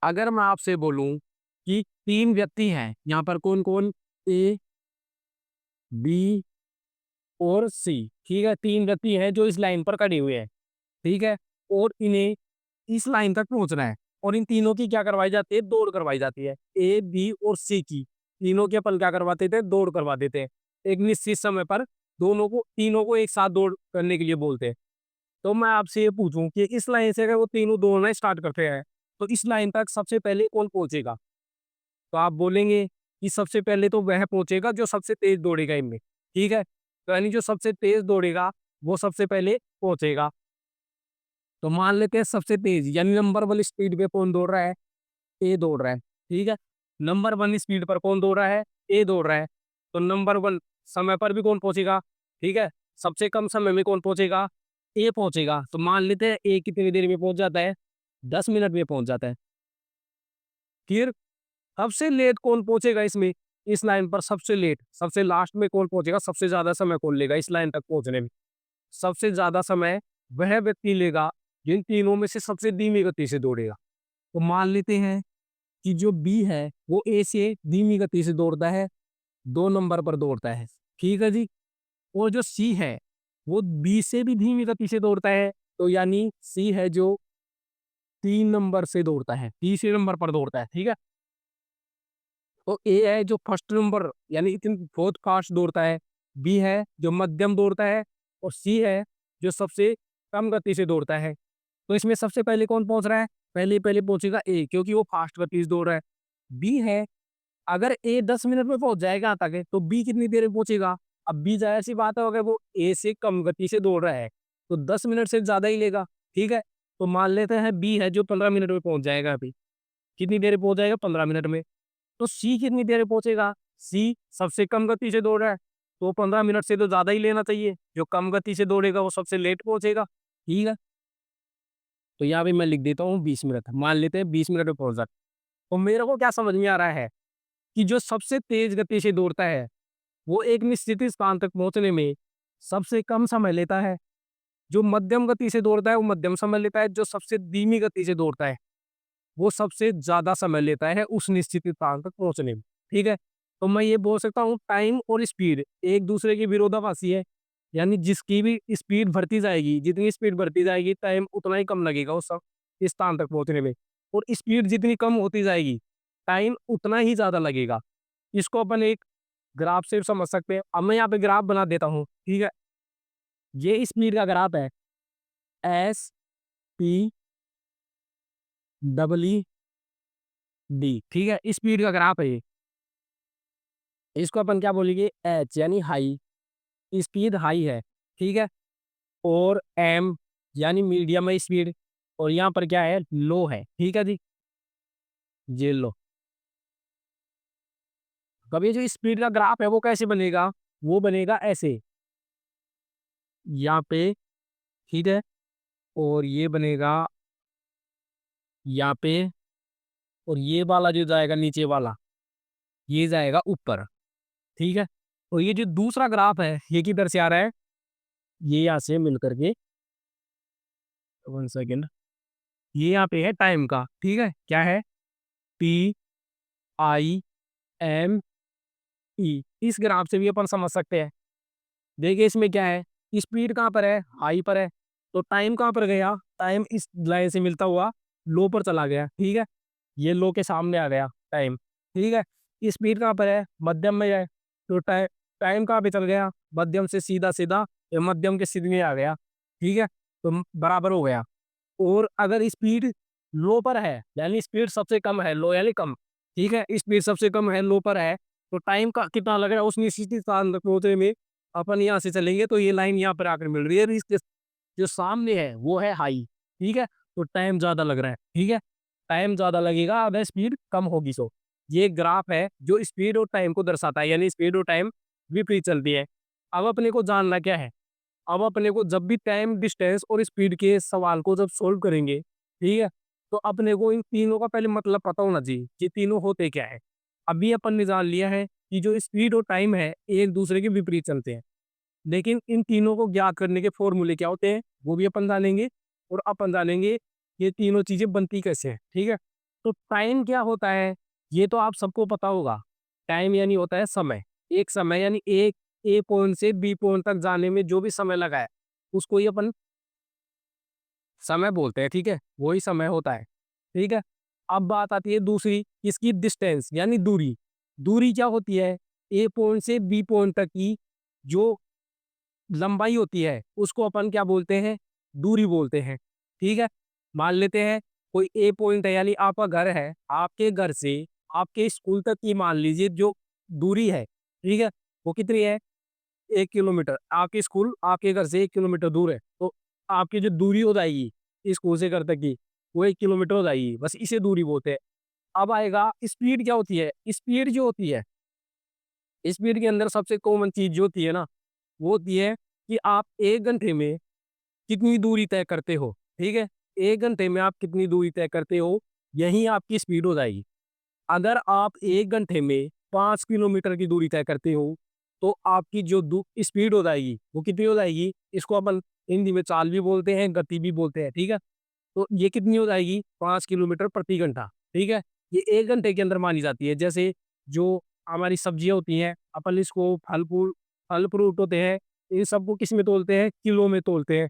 अगर मैं आपसे बोलूं कि 3 व्यक्ति हैं, यहाँ पर कौन-कौन? ए, बी और सी, ठीक है? 3 व्यक्ति हैं जो इस लाइन पर खड़े हुए हैं, ठीक है? और इन्हें इस लाइन तक पहुँचना है और इन तीनों की क्या करवाई जाती है? दौड़ करवाई जाती है। ए, बी और सी की, तीनों की अपन क्या करवाते थे? दौड़ करवा देते हैं। एक निश्चित समय पर तीनों को एक साथ दौड़ करने के लिए बोलते हैं। तो मैं आपसे ये पूछूँ कि इस लाइन से अगर वो तीनों दौड़ना स्टार्ट करते हैं, तो इस लाइन तक सबसे पहले कौन पहुँचेगा? तो आप बोलेंगे कि सबसे पहले तो वह पहुँचेगा जो सबसे तेज़ दौड़ेगा इनमें, ठीक है? तो यानी जो सबसे तेज़ दौड़ेगा, वो सबसे पहले पहुँचेगा। तो मान लेते हैं सबसे तेज़ यानी नंबर 1 स्पीड पे कौन दौड़ रहा है? ए दौड़ रहा है, ठीक है? नंबर 1 स्पीड पर कौन दौड़ रहा है? ए दौड़ रहा है। तो नंबर 1 समय पर भी कौन पहुँचेगा? ठीक है? सबसे कम समय में कौन पहुँचेगा? ए पहुँचेगा। तो मान लेते हैं ए कितनी देर में पहुँच जाता है? 10 मिनट में पहुँच जाता है। फिर सबसे लेट कौन पहुँचेगा इसमें? इस लाइन पर सबसे लेट, सबसे लास्ट में कौन पहुँचेगा? सबसे ज़्यादा समय कौन लेगा इस लाइन तक पहुँचने में? सबसे ज़्यादा समय वह व्यक्ति लेगा जिन तीनों में से सबसे धीमी गति से दौड़ेगा। तो मान लेते हैं कि जो बी है वो ए से धीमी गति से दौड़ता है, 2 नंबर पर दौड़ता है, ठीक है जी? और जो सी है वो बी से भी धीमी गति से दौड़ता है, तो यानी सी है जो 3 नंबर से दौड़ता है, तीसरे नंबर पर दौड़ता है, ठीक है? तो ए है जो फर्स्ट नंबर यानी इतनी बहुत फास्ट दौड़ता है, बी है जो मध्यम दौड़ता है और सी है जो सबसे कम गति से दौड़ता है। तो इसमें सबसे पहले कौन पहुँच रहा है? पहले पहले पहुँचेगा ए क्योंकि वो फास्ट गति से दौड़ रहा है। बी है, अगर ए 10 मिनट में पहुँच जाएगा यहाँ तक, तो बी कितनी देर में पहुँचेगा? अब बी ज़ाहिर-सी बात है अगर वो ए से कम गति से दौड़ रहा है, तो 10 मिनट से ज़्यादा ही लेगा, ठीक है? तो मान लेते हैं बी है जो 15 मिनट में पहुँच जाएगा अभी। कितनी देर में पहुँच जाएगा? 15 मिनट में। तो सी कितनी देर में पहुँचेगा? सी सबसे कम गति से दौड़ रहा है, तो 15 मिनट से तो ज़्यादा ही लेना चाहिए। जो कम गति से दौड़ेगा वो सबसे लेट पहुँचेगा, ठीक है? तो यहाँ पे मैं लिख देता हूँ 20 मिनट। मान लेते हैं 20 मिनट में पहुँच जाता है। तो मेरे को क्या समझ में आ रहा है कि जो सबसे तेज़ गति से दौड़ता है, वो एक निश्चित स्थान तक पहुँचने में सबसे कम समय लेता है। जो मध्यम गति से दौड़ता है, वो मध्यम समय लेता है। जो सबसे धीमी गति से दौड़ता है, वो सबसे ज़्यादा समय लेता है उस निश्चित स्थान तक पहुँचने में, ठीक है? तो मैं ये बोल सकता हूँ टाइम और स्पीड एक दूसरे के विरोधाभासी है। यानी जिसकी भी स्पीड बढ़ती जाएगी, जितनी स्पीड बढ़ती जाएगी टाइम उतना ही कम लगेगा उस स्थान तक पहुँचने में और स्पीड जितनी कम होती जाएगी, टाइम उतना ही ज़्यादा लगेगा। इसको अपन एक ग्राफ से समझ सकते हैं। अब मैं यहाँ पे ग्राफ बना देता हूँ, ठीक है? ये स्पीड का ग्राफ है, S, P, double E, D, ठीक है? स्पीड का ग्राफ है ये। इसको अपन क्या बोलेंगे? एच यानी हाई, स्पीड हाई है, ठीक है? और एम यानी मीडियम है स्पीड और यहाँ पर क्या है? लो है, ठीक है जी? ये लो। अब ये जो स्पीड का ग्राफ है वो कैसे बनेगा? वो बनेगा ऐसे, यहाँ पे, ठीक है? और ये बनेगा यहाँ पे और ये वाला जो जाएगा नीचे वाला, ये जाएगा ऊपर, ठीक है? और ये जो दूसरा ग्राफ है, ये किधर से आ रहा है? ये यहाँ से मिल कर के 1 सेकंड, ये यहाँ पे है टाइम का, ठीक है? क्या है? टी, आई, एम, ई। इस ग्राफ से भी अपन समझ सकते हैं। देखिए इसमें क्या है? स्पीड कहाँ पर है? हाई पर है। तो टाइम कहाँ पर गया? टाइम इस लाइन से मिलता हुआ लो पर चला गया, ठीक है? ये लो के सामने आ गया टाइम, ठीक है? स्पीड कहाँ पर है? मध्यम में है। तो टाइम कहाँ पे चल गया? मध्यम से सीधा-सीधा ये मध्यम के सीधे में आ गया, ठीक है? तो बराबर हो गया। और अगर स्पीड लो पर है, यानी स्पीड सबसे कम है, लो यानी कम, ठीक है? स्पीड सबसे कम है, लो पर है, तो टाइम का कितना लग रहा है उस निश्चित स्थान तक पहुँचने में? अपन यहाँ से चलेंगे तो ये लाइन यहाँ पर आकर मिल रही है और इसके जो सामने है वो है हाई, ठीक है? तो टाइम ज़्यादा लग रहा है, ठीक है? टाइम ज़्यादा लगेगा अगर स्पीड कम होगी सो। ये ग्राफ है जो स्पीड और टाइम को दर्शाता है, यानी स्पीड और टाइम विपरीत चलती है। अब अपने को जानना क्या है? अब अपने को जब भी टाइम, डिस्टेंस और स्पीड के सवाल को जब सोल्व करेंगे, ठीक है? तो अपने को इन तीनों का पहले मतलब पता होना चाहिए कि तीनों होते क्या है। अभी अपन ने जान लिया है कि जो स्पीड और टाइम है, एक दूसरे के विपरीत चलते हैं। लेकिन इन तीनों को ज्ञात करने के फॉर्मूले क्या होते हैं, वो भी अपन जानेंगे और अपन जानेंगे ये तीनों चीज़ें बनती कैसे हैं, ठीक है? तो टाइम क्या होता है, ये तो आप सबको पता होगा। टाइम यानी होता है समय। एक समय यानी एक ए पॉइंट से बी पॉइंट तक जाने में जो भी समय लगा है, उसको ही अपन समय बोलते हैं, ठीक है? वही समय होता है, ठीक है? अब बात आती है दूसरी, इसकी डिस्टेंस यानी दूरी। दूरी क्या होती है? ए पॉइंट से बी पॉइंट तक की जो लंबाई होती है, उसको अपन क्या बोलते हैं? दूरी बोलते हैं, ठीक है? मान लेते हैं कोई ए पॉइंट है यानी आपका घर है, आपके घर से आपके स्कूल तक की मान लीजिए जो दूरी है, ठीक है? वो कितनी है? 1 किलोमीटर। आपके स्कूल आपके घर से 1 किलोमीटर दूर है, तो आपकी जो दूरी हो जाएगी स्कूल से घर तक की, वो 1 किलोमीटर हो जाएगी, बस इसे दूरी बोलते हैं। अब आएगा स्पीड क्या होती है? स्पीड जो होती है, स्पीड के अंदर सबसे कॉमन चीज़ जो होती है ना, वो होती है कि आप 1 घंटे में कितनी दूरी तय करते हो, ठीक है? 1 घंटे में आप कितनी दूरी तय करते हो, यही आपकी स्पीड हो जाएगी। अगर आप 1 घंटे में 5 किलोमीटर की दूरी तय करते हो, तो आपकी जो दू स्पीड हो जाएगी, वो कितनी हो जाएगी? इसको अपन हिंदी में चाल भी बोलते हैं, गति भी बोलते हैं, ठीक है? तो ये कितनी हो जाएगी? 5 किलोमीटर प्रति घंटा, ठीक है? ये 1 घंटे के अंदर मानी जाती है। जैसे जो हमारी सब्जियाँ होती हैं, अपन इसको फल-फ्रूट होते हैं, इन सबको किस में तोलते हैं? किलो में तोलते हैं।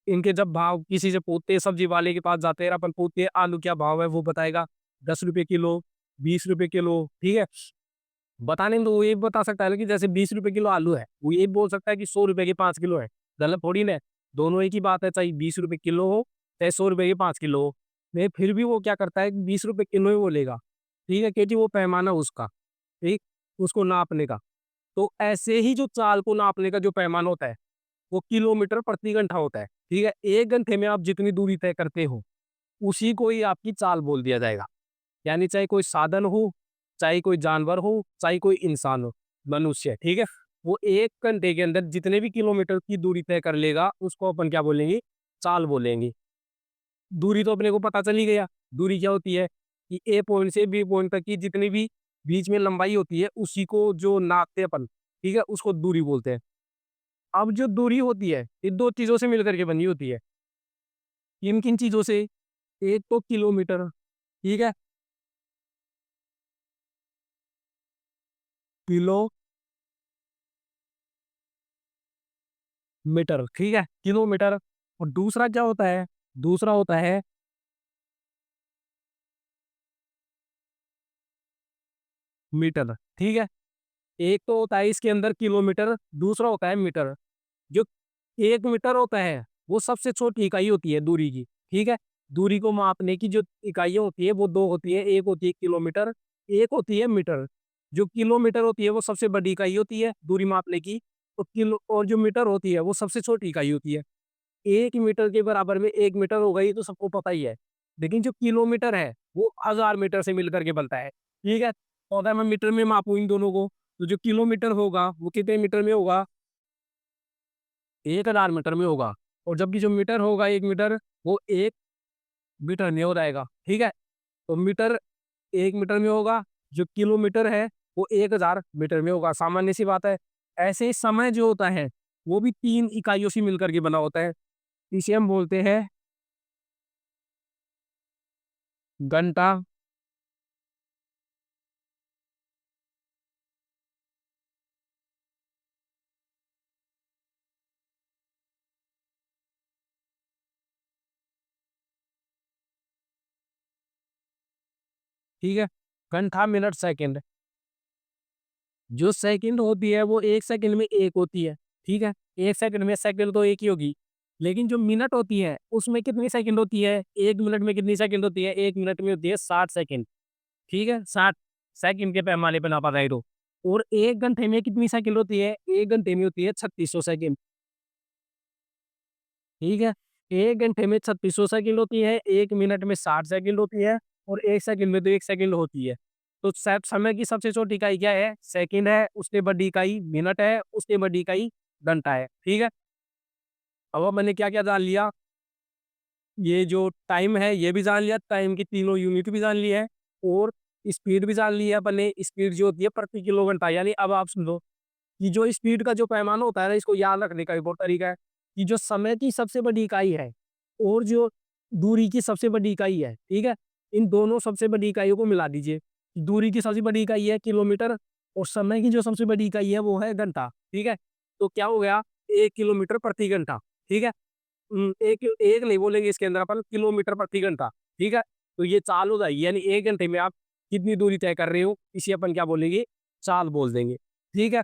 इनके जब भाव किसी से पूछते हैं, सब्जी वाले के पास जाते हैं, अपन पूछते हैं आलू क्या भाव है, वो बताएगा 10 रुपए किलो, 20 रुपए किलो, ठीक है? बताने में तो वो ये भी बता सकता है ना कि जैसे 20 रुपए किलो आलू है, वो ये भी बोल सकता है कि 100 रुपए के 5 किलो है। गलत थोड़ी ना है, दोनों एक ही बात है, चाहे 20 रुपए किलो हो, चाहे 100 रुपए के 5 किलो हो। नहीं फिर भी वो क्या करता है कि 20 रुपए किलो ही बोलेगा, ठीक है? क्योंकि वो पैमाना उसका, ठीक? उसको नापने का। तो ऐसे ही जो चाल को नापने का जो पैमाना होता है, वो किलोमीटर प्रति घंटा होता है, ठीक है? 1 घंटे में आप जितनी दूरी तय करते हो, उसी को ही आपकी चाल बोल दिया जाएगा। यानी चाहे कोई साधन हो, चाहे कोई जानवर हो, चाहे कोई इंसान हो, मनुष्य, ठीक है? वो 1 घंटे के अंदर जितने भी किलोमीटर की दूरी तय कर लेगा, उसको अपन क्या बोलेंगे? चाल बोलेंगे। दूरी तो अपने को पता चल ही गया, दूरी क्या होती है कि ए पॉइंट से बी पॉइंट तक की जितनी भी बीच में लंबाई होती है, उसी को जो नापते हैं अपन, ठीक है? उसको दूरी बोलते हैं। अब जो दूरी होती है, ये 2 चीज़ों से मिलकर के बनी होती है। किन-किन चीज़ों से? एक तो किलोमीटर, ठीक है? किलोमीटर, ठीक है? किलोमीटर और दूसरा क्या होता है? दूसरा होता है मीटर, ठीक है? एक तो होता है इसके अंदर किलोमीटर, दूसरा होता है मीटर। जो 1 मीटर होता है, वो सबसे छोटी इकाई होती है दूरी की, ठीक है? दूरी को मापने की जो इकाइयाँ होती है, वो 2 होती है, एक होती है किलोमीटर, एक होती है मीटर। जो किलोमीटर होती है, वो सबसे बड़ी इकाई होती है दूरी मापने की, तो किलो और जो मीटर होती है, वो सबसे छोटी इकाई होती है। 1 मीटर के बराबर में 1 मीटर होगा, ये तो सबको पता ही है। लेकिन जो किलोमीटर है, वो 1000 मीटर से मिलकर के बनता है, ठीक है? तो अगर मैं मीटर में मापूँ इन दोनों को, तो जो किलोमीटर होगा, वो कितने मीटर में होगा? 1000 मीटर में होगा और जबकि जो मीटर होगा 1 मीटर, वो 1 मीटर में हो जाएगा, ठीक है? तो मीटर 1 मीटर में होगा, जो किलोमीटर है, वो 1000 मीटर में होगा, सामान्य-सी बात है। ऐसे ही समय जो होता है, वो भी 3 इकाइयों से मिलकर के बना होता है। इसे हम बोलते हैं घंटा, ठीक है? घंटा, मिनट, सेकंड। जो सेकंड होती है वो 1 सेकंड में 1 होती है, ठीक है? 1 सेकंड में सेकंड तो 1 ही होगी। लेकिन जो मिनट होती है, उसमें कितनी सेकंड होती है? 1 मिनट में कितनी सेकंड होती है? 1 मिनट में होती है 60 सेकंड, ठीक है? 60 सेकंड के पैमाने पे नापा जाए तो। और 1 घंटे में कितनी सेकंड होती है? 1 घंटे में होती है 3600 सेकंड, ठीक है? 1 घंटे में 3600 सेकंड होती है, 1 मिनट में 60 सेकंड होती है और 1 सेकंड में तो 1 सेकंड होती है। तो समय की सबसे छोटी इकाई क्या है? सेकंड है, उससे बड़ी इकाई मिनट है, उससे बड़ी इकाई घंटा है, ठीक है? अब मैंने क्या-क्या जान लिया? ये जो टाइम है, ये भी जान लिया, टाइम की तीनों यूनिट भी जान ली है और स्पीड भी जान ली है अपन ने। स्पीड जो होती है प्रति किलो घंटा, यानी अब आप सुन लो कि जो स्पीड का जो पैमाना होता है ना, इसको याद रखने का एक और तरीका है कि जो समय की सबसे बड़ी इकाई है और जो दूरी की सबसे बड़ी इकाई है, ठीक है? इन दोनों सबसे बड़ी इकाइयों को मिला दीजिए। दूरी की सबसे बड़ी इकाई है किलोमीटर और समय की जो सबसे बड़ी इकाई है वो है घंटा, ठीक है? तो क्या हो गया 1 किलोमीटर प्रति घंटा, ठीक है? एक एक नहीं बोलेंगे इसके अंदर अपन किलोमीटर प्रति घंटा, ठीक है? तो ये चाल हो जाएगी यानी 1 घंटे में आप कितनी दूरी तय कर रहे हो, इसे अपन क्या बोलेंगे? चाल बोल देंगे, ठीक है?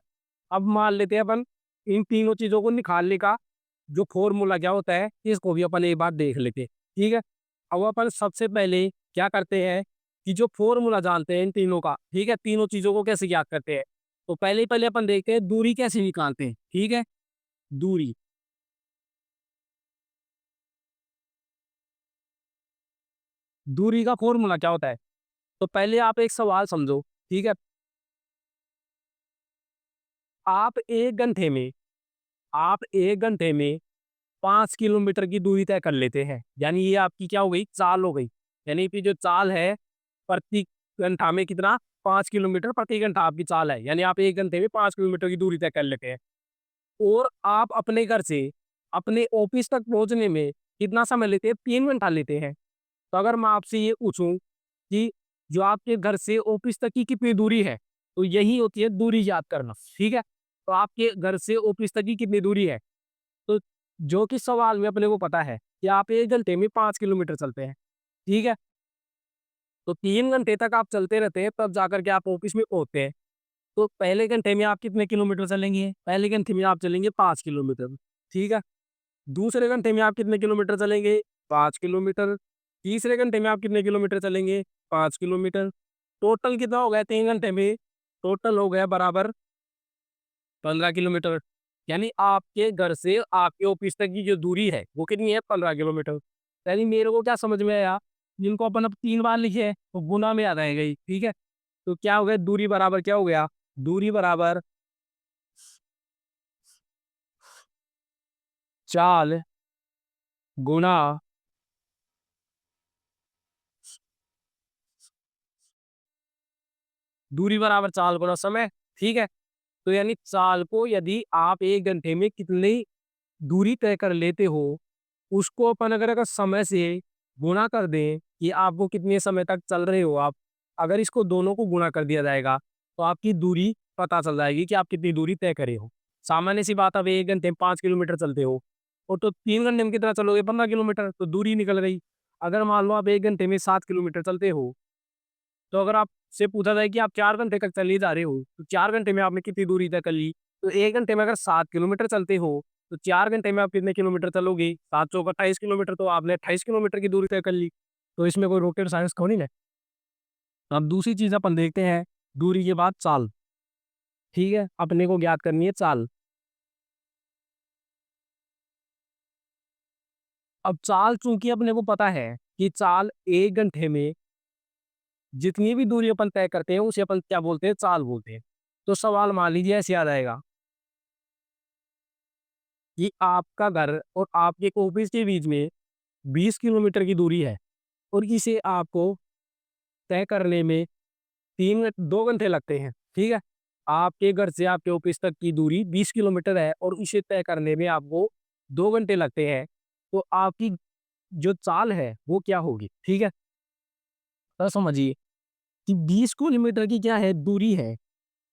अब मान लेते हैं अपन इन तीनों चीज़ों को निकालने का जो फ़ॉर्मूला क्या होता है, इसको भी अपन एक बार देख लेते हैं, ठीक है? अब अपन सबसे पहले क्या करते हैं कि जो फ़ॉर्मूला जानते हैं इन तीनों का, ठीक है? तीनों चीज़ों को कैसे ज्ञात करते हैं? तो पहले अपन देखते हैं दूरी कैसे निकालते हैं, ठीक है? दूरी, दूरी का फ़ॉर्मूला क्या होता है? तो पहले आप एक सवाल समझो, ठीक है? आप 1 घंटे में आप 1 घंटे में 5 किलोमीटर की दूरी तय कर लेते हैं। यानी ये आपकी क्या हो गई? चाल हो गई। यानी कि जो चाल है प्रति घंटा में कितना? 5 किलोमीटर प्रति घंटा आपकी चाल है। यानी आप 1 घंटे में 5 किलोमीटर की दूरी तय कर लेते हैं। और आप अपने घर से अपने ऑफ़िस तक पहुँचने में कितना समय लेते हैं? 3 घंटा लेते हैं। तो अगर मैं आपसे ये पूछूँ कि जो आपके घर से ऑफ़िस तक की कितनी दूरी है? तो यही होती है दूरी याद करना, ठीक है? तो आपके घर से ऑफ़िस तक की कितनी दूरी है? तो जो कि सवाल में अपने को पता है कि आप 1 घंटे में 5 किलोमीटर चलते हैं, ठीक है? तो 3 घंटे तक आप चलते रहते हैं तब जाकर के आप ऑफ़िस में पहुँचते हैं। तो पहले घंटे में आप कितने किलोमीटर चलेंगे? पहले घंटे में आप चलेंगे 5 किलोमीटर, ठीक है? दूसरे घंटे में आप कितने किलोमीटर चलेंगे? 5 किलोमीटर। तीसरे घंटे में आप कितने किलोमीटर चलेंगे? 5 किलोमीटर। टोटल कितना हो गया 3 घंटे में? टोटल हो गया बराबर 15 किलोमीटर। यानी आपके घर से आपके ऑफ़िस तक की जो दूरी है, वो कितनी है? 15 किलोमीटर। यानी मेरे को क्या समझ में आया, जिनको अपन अब 3 बार लिखे हैं, तो गुना में आ जाएगा ये, ठीक है? तो क्या हो गया दूरी बराबर क्या हो गया? दूरी बराबर चाल गुणा दूरी बराबर चाल गुणा समय, ठीक है? तो यानी चाल को यदि आप 1 घंटे में कितनी दूरी तय कर लेते हो, उसको अपन अगर समय से गुणा कर दें कि आपको कितने समय तक चल रहे हो आप, अगर इसको दोनों को गुणा कर दिया जाएगा, तो आपकी दूरी पता चल जाएगी कि आप कितनी दूरी तय करे हो। सामान्य सी बात, अब 1 घंटे में 5 किलोमीटर चलते हो और तो 3 घंटे में कितना चलोगे? 15 किलोमीटर, तो दूरी निकल गई। अगर मान लो आप 1 घंटे में 7 किलोमीटर चलते हो, तो अगर आपसे पूछा जाए कि आप 4 घंटे तक चले जा रहे हो, तो 4 घंटे में आपने कितनी दूरी तय कर ली? तो 1 घंटे में अगर 7 किलोमीटर चलते हो, तो 4 घंटे में आप कितने किलोमीटर चलोगे? 7 चौक 28 किलोमीटर, तो आपने 28 किलोमीटर की दूरी तय कर ली। तो इसमें कोई रॉकेट साइंस थोड़ी ना है। अब दूसरी चीज़ अपन देखते हैं, दूरी के बाद चाल, ठीक है? अपने को ज्ञात करनी है चाल। अब चाल चूँकि अपने को पता है कि चाल 1 घंटे में जितनी भी दूरी अपन तय करते हैं, उसे अपन क्या बोलते हैं? चाल बोलते हैं। तो सवाल मान लीजिए ऐसे आ जाएगा कि आपका घर और आपके ऑफिस के बीच में 20 किलोमीटर की दूरी है और इसे आपको तय करने में 2 घंटे लगते हैं, ठीक है? आपके घर से आपके ऑफिस तक की दूरी 20 किलोमीटर है और इसे तय करने में आपको 2 घंटे लगते हैं। तो आपकी जो चाल है, वो क्या होगी? ठीक है? तो समझिए कि 20 किलोमीटर की क्या है? दूरी है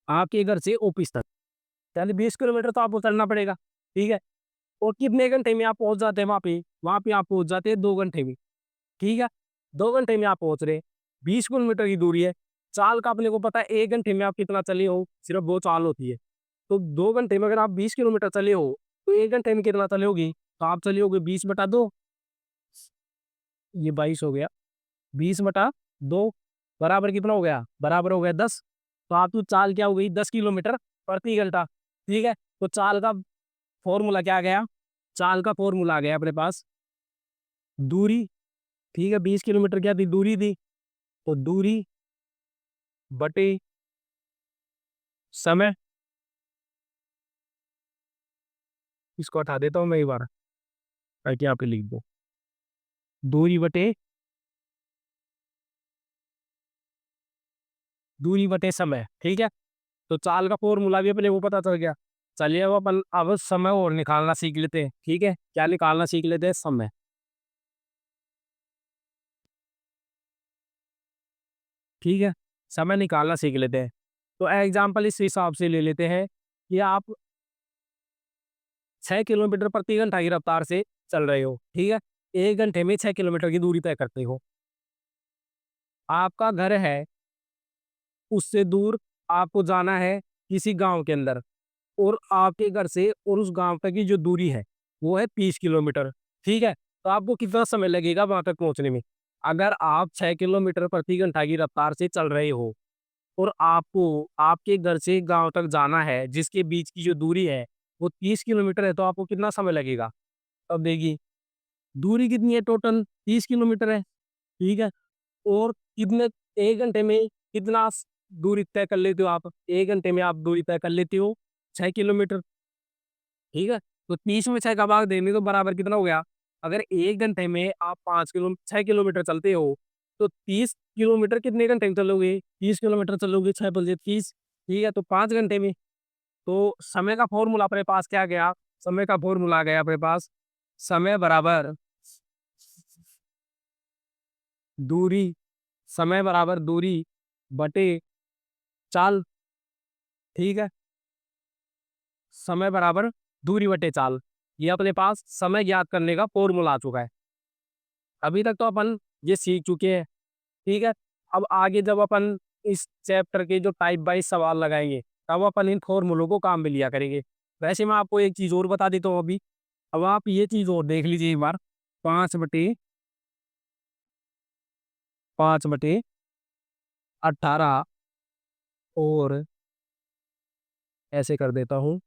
आपके घर से ऑफिस तक। यानी 20 किलोमीटर तो आपको चलना पड़ेगा, ठीक है? और कितने घंटे में आप पहुँच जाते हैं वहाँ पे? वहाँ पे आप पहुँच जाते हैं 2 घंटे में, ठीक है? 2 घंटे में आप पहुँच रहे हैं, 20 किलोमीटर की दूरी है। चाल का अपने को पता है 1 घंटे में आप कितना चले हो, सिर्फ़ वो चाल होती है। तो 2 घंटे में अगर आप 20 किलोमीटर चले हो, तो 1 घंटे में कितना चले होगे? तो आप चले होगे 20/2, ये 22 हो गया। 20/2 बराबर कितना हो गया? बराबर हो गया 10। तो आपकी चाल क्या हो गई? 10 किलोमीटर प्रति घंटा, ठीक है? तो चाल का फ़ॉर्मूला क्या आ गया? चाल का फ़ॉर्मूला आ गया अपने पास, दूरी, ठीक है? 20 किलोमीटर क्या थी? दूरी थी। तो दूरी बटे समय, इसको हटा देता हूँ मैं एक बार, ताकि यहाँ पे लिख दो। दूरी बटे समय, ठीक है? तो चाल का फ़ॉर्मूला भी अपने को पता चल गया। चलिए अब समय और निकालना सीख लेते हैं, ठीक है? क्या निकालना सीख लेते हैं? समय। ठीक है, समय निकालना सीख लेते हैं। तो एग्जाम्पल इस हिसाब से ले लेते हैं कि आप 6 किलोमीटर प्रति घंटा की रफ्तार से चल रहे हो, ठीक है? 1 घंटे में 6 किलोमीटर की दूरी तय करते हो। आपका घर है, उससे दूर आपको जाना है किसी गाँव के अंदर, और आपके घर से और उस गाँव तक की जो दूरी है, वो है 30 किलोमीटर, ठीक है? तो आपको कितना समय लगेगा वहाँ तक पहुँचने में? अगर आप 6 किलोमीटर प्रति घंटा की रफ्तार से चल रहे हो और आपको आपके घर से गाँव तक जाना है, जिसके बीच की जो दूरी है, वो 30 किलोमीटर है, तो आपको कितना समय लगेगा? अब देखिए, दूरी कितनी है टोटल? 30 किलोमीटर है, ठीक है? और कितने 1 घंटे में कितना दूरी तय कर लेते हो आप? 1 घंटे में आप दूरी तय कर लेते हो 6 किलोमीटर, ठीक है? तो 30 में 6 का भाग देंगे तो बराबर कितना हो गया? अगर 1 घंटे में आप 6 किलोमीटर चलते हो, तो 30 किलोमीटर कितने घंटे में चलोगे? 30 किलोमीटर चलोगे, 6 बजे 30, ठीक है? तो 5 घंटे में। तो समय का फ़ॉर्मूला अपने पास क्या गया? समय का फ़ॉर्मूला आ गया अपने पास, समय बराबर दूरी, समय बराबर दूरी बटे चाल, ठीक है? समय बराबर दूरी बटे चाल। ये अपने पास समय ज्ञात करने का फ़ॉर्मूला आ चुका है। अभी तक तो अपन ये सीख चुके हैं, ठीक है? अब आगे जब अपन इस चैप्टर के जो टाइप वाइज़ सवाल लगाएँगे, तब अपन इन फ़ॉर्मूलों को काम में लिया करेंगे। वैसे मैं आपको एक चीज़ और बता देता हूँ अभी। अब आप ये चीज़ और देख लीजिए एक बार, 5/18 और ऐसे कर देता हूँ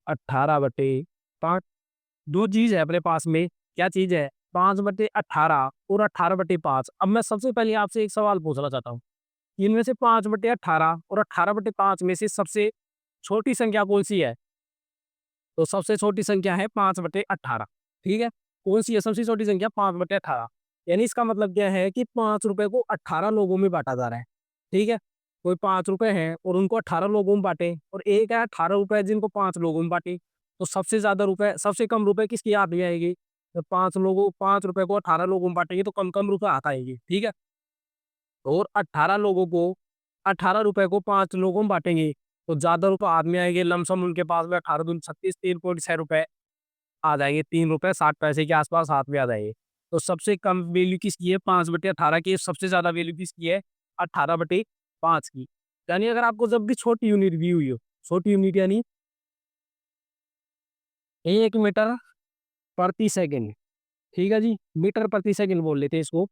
18/5, 2 चीज़ है अपने पास में, क्या चीज़ है? 5/18 और 18/5। अब मैं सबसे पहले आपसे एक सवाल पूछना चाहता हूँ, इनमें से 5/18 और 18/5 में से सबसे छोटी संख्या कौन-सी है? तो सबसे छोटी संख्या है 5/18, ठीक है? कौन-सी है सबसे छोटी संख्या? 5/18। यानी इसका मतलब क्या है कि ₹5 को 18 लोगों में बाँटा जा रहा है, ठीक है? कोई ₹5 हैं और उनको 18 लोगों में बाँटे, और एक है ₹18 जिनको 5 लोगों में बाँटे। तो सबसे ज़्यादा रुपए, सबसे कम रुपए किसके हाथ में आएँगे? तो ₹5 को 18 लोगों में बाँटेंगे तो कम-कम रुपए हाथ आएँगे, ठीक है? और 18 लोगों को ₹18 को 5 लोगों में बाँटेंगे, तो ज़्यादा रुपए हाथ में आएँगे। लमसम उनके पास में 18 दूनी 36, ₹3.6 आ जाएँगे, ₹3.60 के आस-पास हाथ में आ जाएँगे। तो सबसे कम वैल्यू किसकी है? 5/18 की। सबसे ज़्यादा वैल्यू किसकी है? 18/5 की। यानी अगर आपको जब भी छोटी यूनिट दी हुई हो, छोटी यूनिट यानी 1 मीटर प्रति सेकंड, ठीक है जी? मीटर प्रति सेकंड बोल लेते हैं इसको।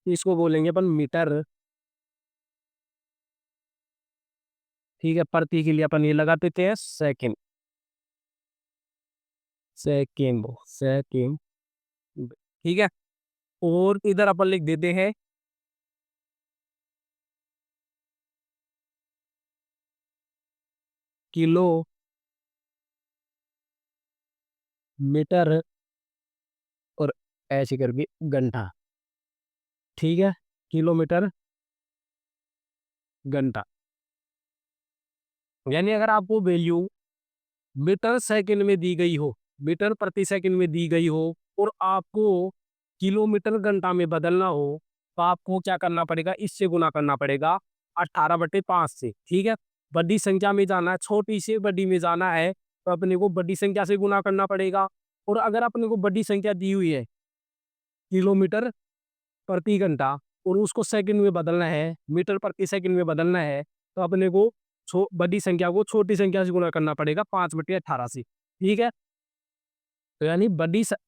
इसको बोलेंगे अपन मीटर, ठीक है? प्रति के लिए अपन ये लगा देते हैं सेकंड, सेकंड, ठीक है? और इधर अपन लिख देते हैं किलोमीटर, और ऐसे करके घंटा, ठीक है? किलोमीटर, घंटा। यानी अगर आपको वैल्यू मीटर सेकंड में दी गई हो, मीटर प्रति सेकंड में दी गई हो, और आपको किलोमीटर घंटा में बदलना हो, तो आपको क्या करना पड़ेगा? इससे गुना करना पड़ेगा 18/5 से, ठीक है? बड़ी संख्या में जाना है, छोटी से बड़ी में जाना है, तो अपने को बड़ी संख्या से गुना करना पड़ेगा। और अगर अपने को बड़ी संख्या दी हुई है, किलोमीटर प्रति घंटा, और उसको सेकंड में बदलना है, मीटर प्रति सेकंड में बदलना है, तो अपने को बड़ी संख्या को छोटी संख्या से गुणा करना पड़ेगा 5/18 से, ठीक है? तो यानी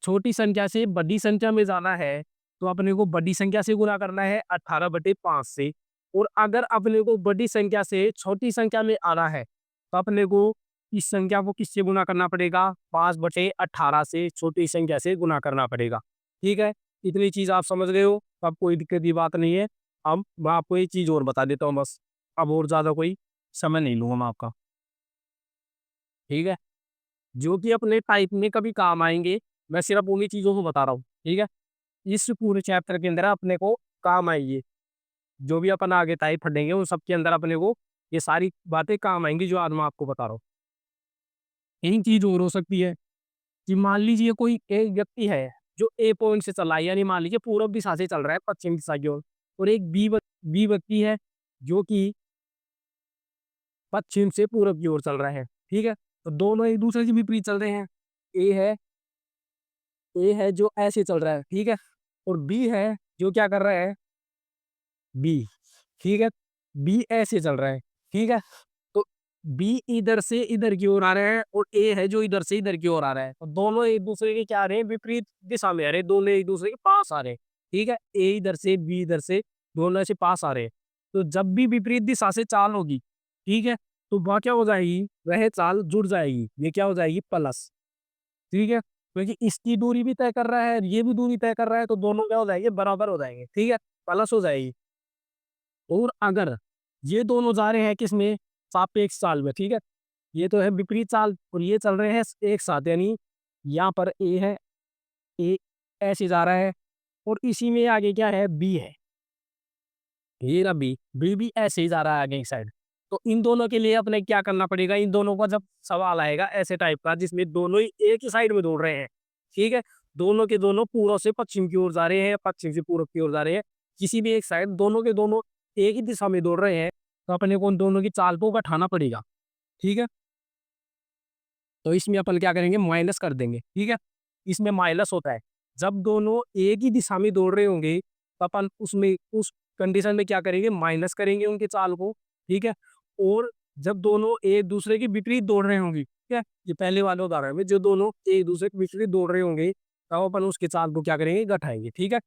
छोटी संख्या से बड़ी संख्या में जाना है, तो अपने को बड़ी संख्या से गुणा करना है 18/5 से। और अगर अपने को बड़ी संख्या से छोटी संख्या में आना है, तो अपने को इस संख्या को किससे गुणा करना पड़ेगा? 5/18 से छोटी संख्या से गुणा करना पड़ेगा, ठीक है? इतनी चीज़ आप समझ गए हो, तो अब कोई दिक्कत की बात नहीं है। अब मैं आपको एक चीज़ और बता देता हूँ बस, अब और ज़्यादा कोई समय नहीं लूँगा मैं आपका, ठीक है? जो कि अपने टाइप में कभी काम आएँगे, मैं सिर्फ़ उन्हीं चीज़ों को बता रहा हूँ, ठीक है? इस पूरे चैप्टर के अंदर अपने को काम आएगी। जो भी अपन आगे टाइप पढ़ेंगे, उन सब के अंदर अपने को ये सारी बातें काम आएँगी, जो आज मैं आपको बता रहा हूँ। एक चीज़ और हो सकती है कि मान लीजिए कोई एक व्यक्ति है, जो ए पॉइंट से चल रहा है, यानी मान लीजिए पूर्व दिशा से चल रहा है पश्चिम दिशा की ओर, और एक बी व्यक्ति है जो कि पश्चिम से पूरब की ओर चल रहा है, ठीक है? तो दोनों एक दूसरे के विपरीत चल रहे हैं। ए है ए है जो ऐसे चल रहा है, ठीक है? और बी है जो क्या कर रहा है, बी, ठीक है? बी ऐसे चल रहा है, ठीक है? तो बी इधर से इधर की ओर आ रहा है और ए है जो इधर से इधर की ओर आ रहा है। तो दोनों एक दूसरे के क्या आ रहे हैं, विपरीत दिशा में आ रहे हैं, दोनों एक दूसरे के पास आ रहे हैं, ठीक है? ए इधर से, बी इधर से, दोनों ऐसे पास आ रहे हैं। तो जब भी विपरीत दिशा से चाल होगी, ठीक है? तो वहाँ क्या हो जाएगी, वह चाल जुड़ जाएगी। ये क्या हो जाएगी, प्लस, ठीक है? क्योंकि इसकी दूरी भी तय कर रहा है, ये भी दूरी तय कर रहा है, तो दोनों क्या हो जाएंगे, बराबर हो जाएंगे, ठीक है? प्लस हो जाएगी। और अगर ये दोनों जा रहे हैं किसमें, सापेक्ष चाल में, ठीक है? ये तो है विपरीत चाल और ये चल रहे हैं एक साथ, यानी यहाँ पर ए है, ए ऐसे जा रहा है और इसी में आगे क्या है, बी है। ये रहा बी, बी भी ऐसे ही जा रहा है आगे की साइड। तो इन दोनों के लिए अपने क्या करना पड़ेगा, इन दोनों का जब सवाल आएगा ऐसे टाइप का जिसमें दोनों ही एक ही साइड में दौड़ रहे हैं, ठीक है? दोनों के दोनों पूर्व से पश्चिम की ओर जा रहे हैं, पश्चिम से पूर्व की ओर जा रहे हैं। किसी भी एक साइड दोनों के दोनों एक ही दिशा में दौड़ रहे हैं, तो अपने को उन दोनों की चाल को घटाना पड़ेगा, ठीक है? तो इसमें अपन क्या करेंगे, माइनस कर देंगे, ठीक है? इसमें माइनस होता है। जब दोनों एक ही दिशा में दौड़ रहे होंगे, तो अपन उसमें उस कंडीशन में क्या करेंगे, माइनस करेंगे उनकी चाल को, ठीक है? और जब दोनों एक दूसरे के विपरीत दौड़ रहे होंगे, ठीक है? ये पहले वाले उदाहरण में जो दोनों एक दूसरे के विपरीत दौड़ रहे होंगे, तब अपन उसकी चाल को क्या करेंगे, घटाएँगे, ठीक है?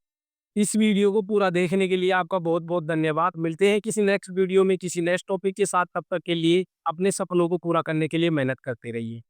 इस वीडियो को पूरा देखने के लिए आपका बहुत-बहुत धन्यवाद। मिलते हैं किसी नेक्स्ट वीडियो में, किसी नेक्स्ट टॉपिक के साथ। तब तक के लिए अपने सपनों को पूरा करने के लिए मेहनत करते रहिए।